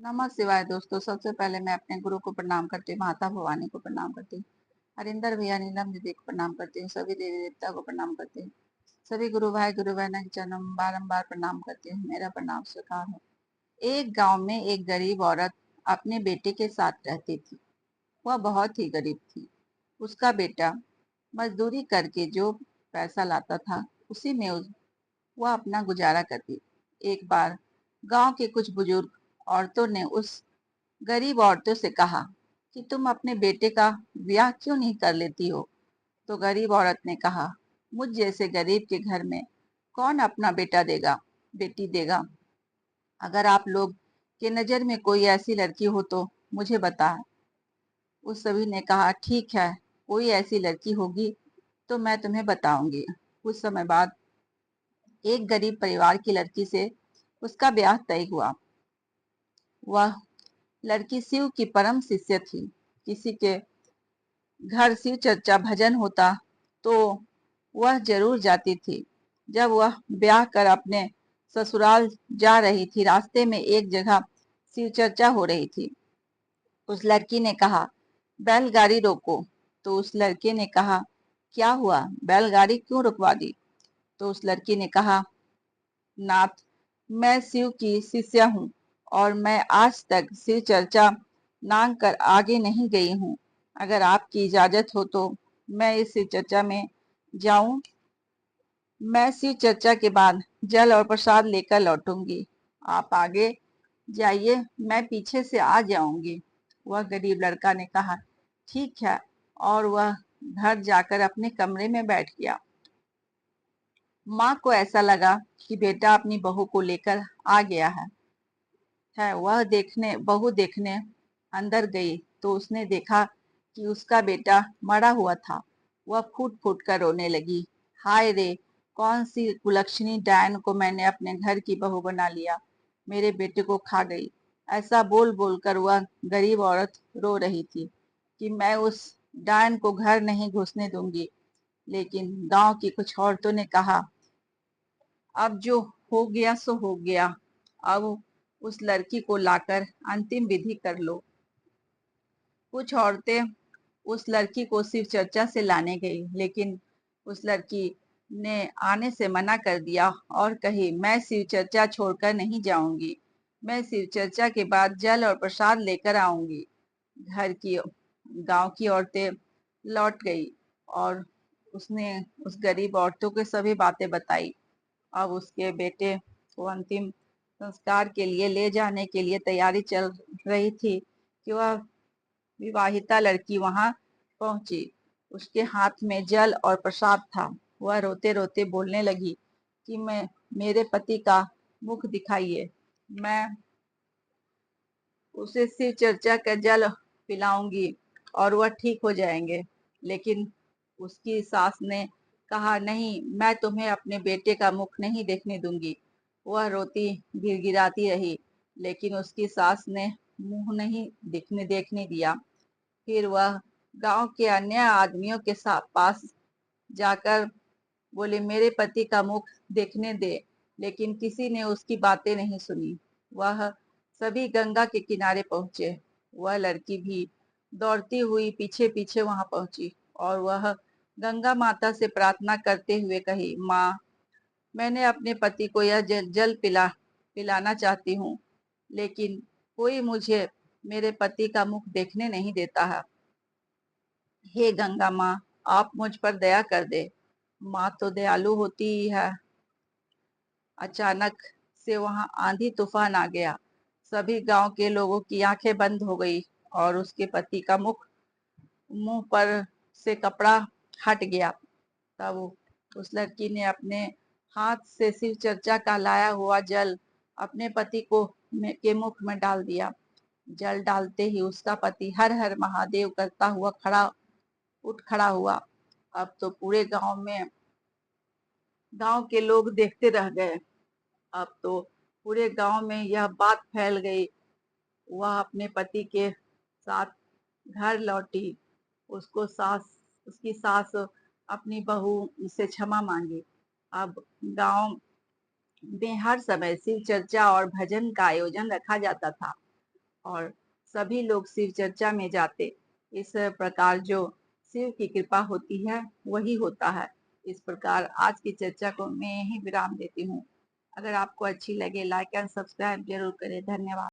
नमः शिवाय दोस्तों। सबसे पहले मैं अपने गुरु को प्रणाम करती हूँ, माता भवानी को प्रणाम करती हूँ, हरिंदर भैया नीलम दीदी को प्रणाम करती हूँ, सभी देवी देवता को प्रणाम करती हूँ, सभी गुरु भाई के जन्म बारंबार प्रणाम करती हूँ। मेरा प्रणाम स्वीकार हो। एक गांव में एक गरीब औरत अपने बेटे के साथ रहती थी। वह बहुत ही गरीब थी। उसका बेटा मजदूरी करके जो पैसा लाता था उसी में वह अपना गुजारा करती। एक बार गांव के कुछ बुजुर्ग औरतों ने उस गरीब औरतों से कहा कि तुम अपने बेटे का ब्याह क्यों नहीं कर लेती हो। तो गरीब औरत ने कहा, मुझ जैसे गरीब के घर में कौन अपना बेटा देगा, बेटी देगा। अगर आप लोग के नजर में कोई ऐसी लड़की हो तो मुझे बता। उस सभी ने कहा, ठीक है, कोई ऐसी लड़की होगी तो मैं तुम्हें बताऊंगी। कुछ समय बाद एक गरीब परिवार की लड़की से उसका ब्याह तय हुआ। वह लड़की शिव की परम शिष्य थी। किसी के घर शिव चर्चा भजन होता तो वह जरूर जाती थी। जब वह ब्याह कर अपने ससुराल जा रही थी, रास्ते में एक जगह शिव चर्चा हो रही थी। उस लड़की ने कहा, बैलगाड़ी रोको। तो उस लड़के ने कहा, क्या हुआ, बैलगाड़ी क्यों रुकवा दी। तो उस लड़की ने कहा, नाथ, मैं शिव की शिष्या हूँ और मैं आज तक शिव चर्चा नांग कर आगे नहीं गई हूँ। अगर आपकी इजाजत हो तो मैं इस शिव चर्चा में जाऊं। मैं शिव चर्चा के बाद जल और प्रसाद लेकर लौटूंगी। आप आगे जाइए, मैं पीछे से आ जाऊंगी। वह गरीब लड़का ने कहा, ठीक है, और वह घर जाकर अपने कमरे में बैठ गया। माँ को ऐसा लगा कि बेटा अपनी बहू को लेकर आ गया है। वह बहू देखने अंदर गई तो उसने देखा कि उसका बेटा मरा हुआ था। वह फूट फूट कर रोने लगी, हाय रे, कौन सी कुलक्षणी डायन को मैंने अपने घर की बहू बना लिया, मेरे बेटे को खा गई। ऐसा बोल बोल कर वह गरीब औरत रो रही थी कि मैं उस डायन को घर नहीं घुसने दूंगी। लेकिन गांव की कुछ औरतों ने कहा, अब जो हो गया सो हो गया, अब उस लड़की को लाकर अंतिम विधि कर लो। कुछ औरतें उस लड़की को शिव चर्चा से लाने गई, लेकिन उस लड़की ने आने से मना कर दिया और कही, मैं शिव चर्चा छोड़कर नहीं जाऊंगी। मैं शिव चर्चा के बाद जल और प्रसाद लेकर आऊंगी। घर की गांव की औरतें लौट गई और उसने उस गरीब औरतों के सभी बातें बताई। अब उसके बेटे को अंतिम संस्कार के लिए ले जाने के लिए तैयारी चल रही थी कि वह विवाहिता लड़की वहां पहुंची। उसके हाथ में जल और प्रसाद था। वह रोते रोते बोलने लगी कि मैं मेरे पति का मुख दिखाइए, मैं उसे शिव चर्चा का जल पिलाऊंगी और वह ठीक हो जाएंगे। लेकिन उसकी सास ने कहा, नहीं, मैं तुम्हें अपने बेटे का मुख नहीं देखने दूंगी। वह रोती गिड़गिड़ाती रही, लेकिन उसकी सास ने मुंह नहीं देखने देखने दिया। फिर वह गांव के अन्य आदमियों के साथ पास जाकर बोले, मेरे पति का मुख देखने दे। लेकिन किसी ने उसकी बातें नहीं सुनी। वह सभी गंगा के किनारे पहुंचे। वह लड़की भी दौड़ती हुई पीछे पीछे वहां पहुंची और वह गंगा माता से प्रार्थना करते हुए कही, माँ, मैंने अपने पति को यह जल पिलाना चाहती हूँ, लेकिन कोई मुझे मेरे पति का मुख देखने नहीं देता है। हे गंगा माँ, आप मुझ पर दया कर दे। माँ तो दयालु होती ही है। अचानक से वहां आंधी तूफान आ गया। सभी गांव के लोगों की आंखें बंद हो गई और उसके पति का मुंह पर से कपड़ा हट गया। तब उस लड़की ने अपने हाथ से शिव चर्चा का लाया हुआ जल अपने पति के मुख में डाल दिया। जल डालते ही उसका पति हर हर महादेव करता हुआ उठ खड़ा हुआ। अब तो पूरे गांव के लोग देखते रह गए। अब तो पूरे गांव में यह बात फैल गई। वह अपने पति के साथ घर लौटी। उसकी सास अपनी बहू से क्षमा मांगी। अब गांव में हर समय शिव चर्चा और भजन का आयोजन रखा जाता था। और सभी लोग शिव चर्चा में जाते। इस प्रकार जो शिव की कृपा होती है वही होता है। इस प्रकार आज की चर्चा को मैं यहीं विराम देती हूँ। अगर आपको अच्छी लगे लाइक एंड सब्सक्राइब जरूर करें। धन्यवाद।